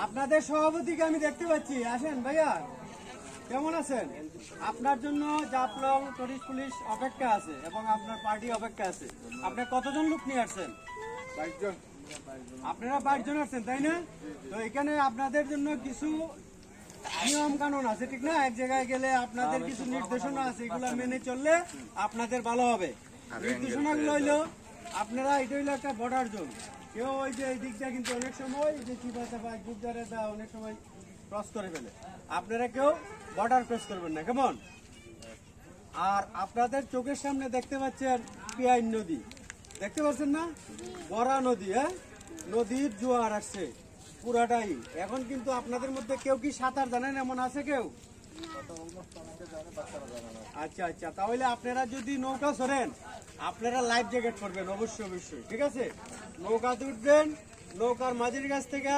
আপনাদের সভাপতিকে আমি দেখতে পাচ্ছি, আসেন ভাইয়া, কেমন আছেন? আপনার জন্য জাফলং টুরিস্ট পুলিশ অপেক্ষা আছে এবং আপনার পার্টি অপেক্ষা আছে। আপনি কতজন লোক নিয়ে আসছেন? 22 জন। আপনারা 22 জন আসছেন, তাই না? তো এখানে আপনাদের জন্য কিছু নিয়ম কানুন আছে, ঠিক না? এক জায়গায় গেলে আপনাদের কিছু নির্দেশনা আছে, এগুলো মেনে চললে আপনাদের ভালো হবে। নির্দেশনাগুলো হইলো, আপনারা এটা হইলো একটা বর্ডার জোন। কেউ ওই যে এই দিকটা কিন্তু অনেক সময় যে চিপাচাপা গুজরাটে অনেক সময় ক্রস করে ফেলে, আপনারা কেউ বর্ডার ক্রস করবেন না, কেমন? আর আপনাদের চোখের সামনে দেখতে পাচ্ছেন পিয়াইন নদী, দেখতে পাচ্ছেন না? বড়া নদী, হ্যাঁ, নদীর জোয়ার আসছে পুরাটাই। এখন কিন্তু আপনাদের মধ্যে কেউ কি সাঁতার জানেন এমন আছে কেউ? আচ্ছা আচ্ছা, তাহলে আপনারা যদি নৌকা চড়েন আপনারা লাইফ জ্যাকেট পরবেন অবশ্যই অবশ্যই, ঠিক আছে? নৌকাতে উঠবেন, নৌকার মাঝির কাছ থেকে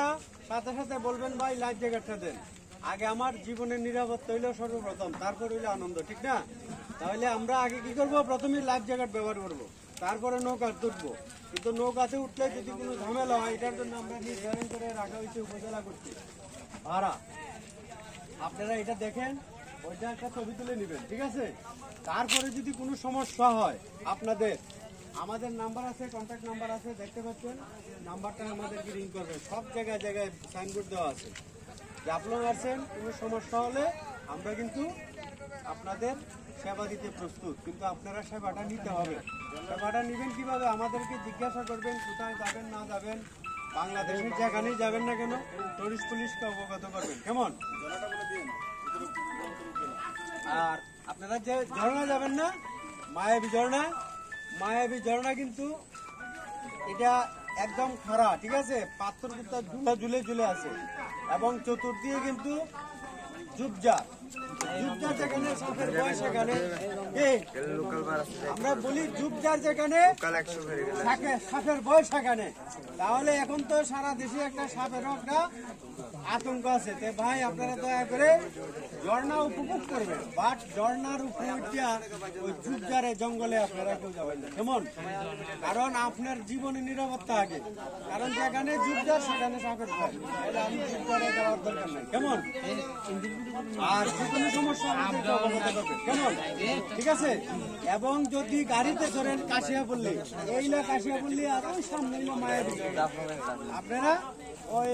সাথে সাথে বলবেন ভাই লাইফ জ্যাকেটটা দেন। আগে আমার জীবনের নিরাপত্তা হইলো সর্বপ্রথম, তারপর হইলো আনন্দ, ঠিক না? তাহলে আমরা আগে কি করবো, প্রথমে লাইফ জ্যাকেট ব্যবহার করবো, তারপরে নৌকা উঠবো। কিন্তু নৌকাতে উঠলে যদি কোনো ঝামেলা হয়, এটার জন্য আমরা নির্ধারণ করে রাখা হয়েছে উপজেলা করছি ভাড়া। আপনারা এটা দেখেন, ওইটা একটা ছবি তুলে নেবেন, ঠিক আছে? তারপরে যদি কোনো সমস্যা হয় আপনাদের, আমাদের নাম্বার আছে, কন্ট্যাক্ট নাম্বার আছে, দেখতে পাচ্ছেন, নাম্বারটা আমাদেরকে রিং করবেন। সব জায়গায় জায়গায় সাইনবোর্ড দেওয়া আছে যে আপনারা আসছেন, কোনো সমস্যা হলে আমরা কিন্তু আপনাদের সেবা দিতে প্রস্তুত, কিন্তু আপনারা সেবাটা নিতে হবে। সেবাটা নেবেন কিভাবে? আমাদেরকে জিজ্ঞাসা করবেন কোথায় যাবেন না যাবেন, বাংলাদেশের যেখানেই যাবেন না কেন টুরিস্ট পুলিশকে অবগত করবেন, কেমন? আর আপনারা যে ঝর্ণা যাবেন না, মায়াবী ঝর্ণা, মায়াবী ঝর্ণা কিন্তু এটা একদম খাড়া, ঠিক আছে? পাথর কুত্তা ঝুলে ঝুলে আছে এবং চতুর্দিকে কিন্তু ঝুপঝাড়, ঝুপঝাড় যেখানে সাপের বয়স, সেখানে আমরা বলি ঝুপঝাড় যেখানে সাপের বয়স সেখানে। তাহলে এখন তো সারা দেশে একটা সাপের একটা আতঙ্ক আছে। তো ভাই আপনারা দয়া করে ঝর্ণা উপভোগ করবেন, বাট ঝর্ণার উপর ওই ঝুপঝাড়ে জঙ্গলে আপনারা কেউ যাবেন না, কেমন? কারণ আপনার জীবনের নিরাপত্তা আগে, কারণ যেখানে ঝুপঝাড় সেখানে সাপের ভয়, তাহলে আমি ঝুপঝাড়ে যাওয়ার দরকার নাই, কেমন? আর যে কোনো সমস্যা আমাদেরকে অবগত করবেন, কেমন? ঠিক আছে? এবং যদি গাড়িতে চড়েন কাশিয়া পড়লে, এইলা কাশিয়া পড়লে আর ওই সামনে মায়াবী, আপনারা ওই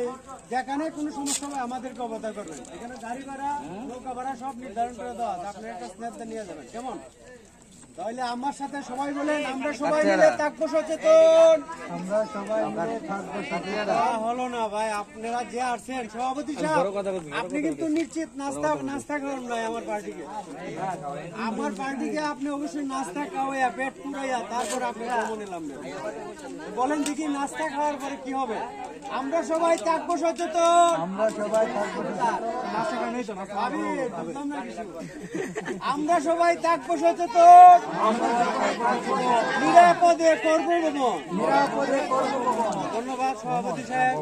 যেখানে কোনো সমস্যা হয় আমাদেরকে অবগত করবেন। এখানে গাড়ি ভাড়া, নৌকা ভাড়া সব নির্ধারণ করে দেওয়া আছে, আপনার একটা স্ন্যাপটা নিয়ে যাবেন, কেমন? তাহলে আমার সাথে সবাই বলেন, আমরা সবাই মিলে থাকবো সচেতন। আমরা সবাই মিলে থাকবো সচেতন। হলো না ভাই, আপনারা যে আসছেন, সভাপতি সাহেব আপনি কিন্তু নিশ্চিত নাস্তা খাওয়ান নাই আমার পার্টিকে। আমার পার্টিকে আপনি অবশ্যই নাস্তা খাওয়াইয়া পেট পুরাইয়া তারপর আপনি ভ্রমণ এলাম। বলেন দেখি নাস্তা খাওয়ার পরে কি হবে? আমরা সবাই থাকবো সচেতন। আমরা সবাই থাকবো আমরা সবাই থাকবো সচেতন, নিরাপদে করবো ভ্রমণ, নিরাপদে করবো ভ্রমণ। ধন্যবাদ সভাপতি সাহেব,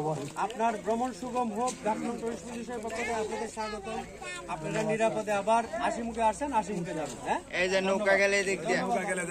আপনার ভ্রমণ সুগম হোক। জাফলং টুরিস্ট পুলিশের পক্ষ থেকে আপনাদের স্বাগত। আপনারা নিরাপদে আবার হাসি মুখে আসছেন, হাসি মুখে যাবেন। হ্যাঁ, এই যে নৌকা গেলে দেখ, নৌকা গেলে